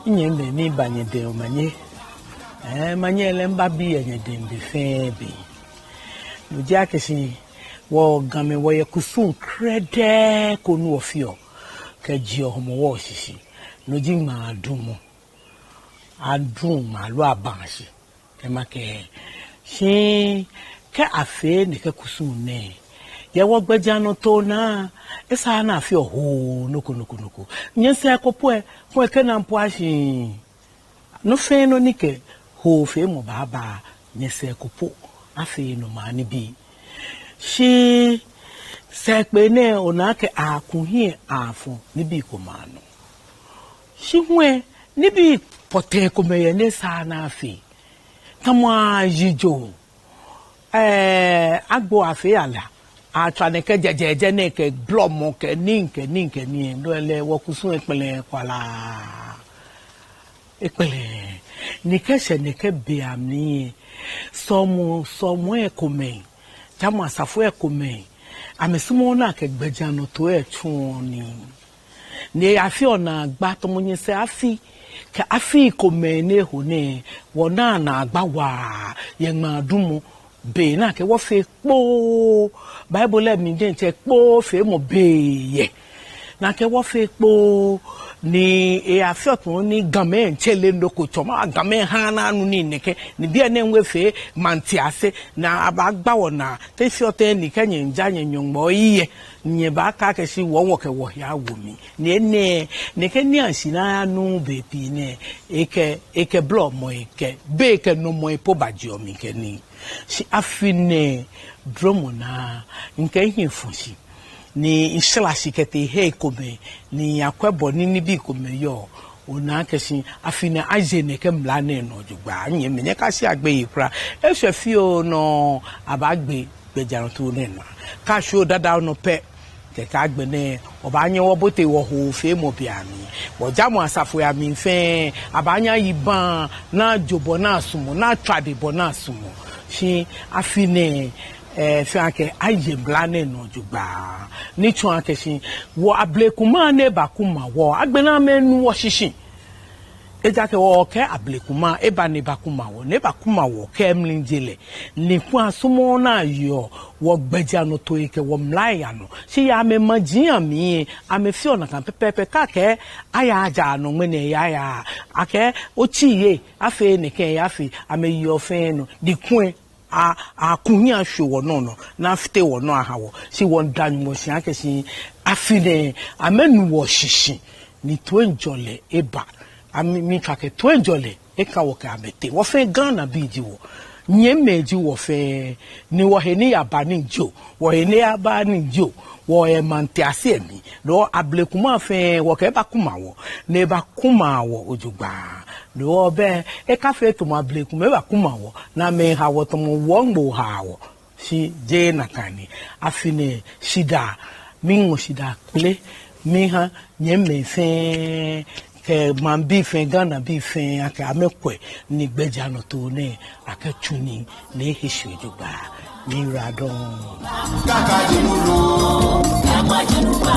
Nye me ni banye de omanye. Manye lemba bi enye de mbefe bi. No dia kesi wo game wo ye kusun krede ko nu ofio. Ke GaDangme Homowo sisi. No ji ma adumo. Adum ma lo abanshi. Ke make shi ke afe ne ke kusun ne. Ye wo gbeja no to na esa na afi ho noko. Nyense akopwe ko ke na mpo ashi. No fe no nike ho fe mo baba nyense akopo afi no ma ni bi. Shi sekpe ne onake akunhie afo ni bi ko ma no. Shi hwe ni bi pote ko meye ne sa na afi. Kamwa jijo agbo afi ala atwane ke jejeje ne ke blomo ke ninke ni ndo le wokusun epele kwala epele ni kese ne ke biami somo ekome chama safu ekome amesumo na ke gbeja no to etun ni afi ona gba to munye se afi ke afi kome ne ho ne wona na agba wa ye madumu be na ke wo fe po Bible mi den che po fe mo be ye na ke wo fe po ni afiotun ni game nchele ndoko choma game ha na anu ni neke ni bia na enwe fe manti ase na abagba wona te fiote ni kenye nja nyonyonmo iye nye ba ka ke si wo ke wo ya wo mi ni ene ne ke ni ansina anu be pi ne eke blow mo eke be ke no mo ipo baji o mi ke ni si afine dromo na nke hin funsi ni inshalashi kete he kome ni akwebo ni bi kome yo ona kesin afina ajene ke mlane no jugba nye me ka si agbe yikra ehwefio no abagbe gbejaran to ne na ka show dada no pe ke ka agbe ne obanye wo bote wo ho fe mo biami bo jamu asafo ya mi fe abanya yiban na jobo na asumo na twadebo na asumo shi afine fianke aye blane no jugba ni tun akesin wo ablekuma ne bakuma wo agbena menu wo shishin ejake wo ke ablekuma eba ne bakuma wo ke mlinjele ni fu asumo na yo wo gbeja no to ike wo mlaya no si ya me majian mi amefi ona kan pepepe ka ke aya aja no mene ya ake ochiye afe ne ke ya fi ameyo fe no di kun akunya show no na afite wo no ahawo si won danmo si akesi afine amenu wo shishi ni to enjole eba mi trake to enjole e ka wo ka amete wo fe Ghana biji wo nyemeji wo fe ni wo he ni abani jo wo he ni abani jo wo e mantiase mi do ablekuma fe wo ke ba kuma wo ne ba kuma wo ojugba do be e ka fe to ma ablekuma ba kuma wo na me ha wo to mo wongbo ha wo si je nakani afine shida mingo shida kule mi ha nyeme fe ke mambi fe Ghana bi fe aka amekwe ni gbeja no to ne akatuni ne hishu ojugba ni radon kaka jimulo kama jinuba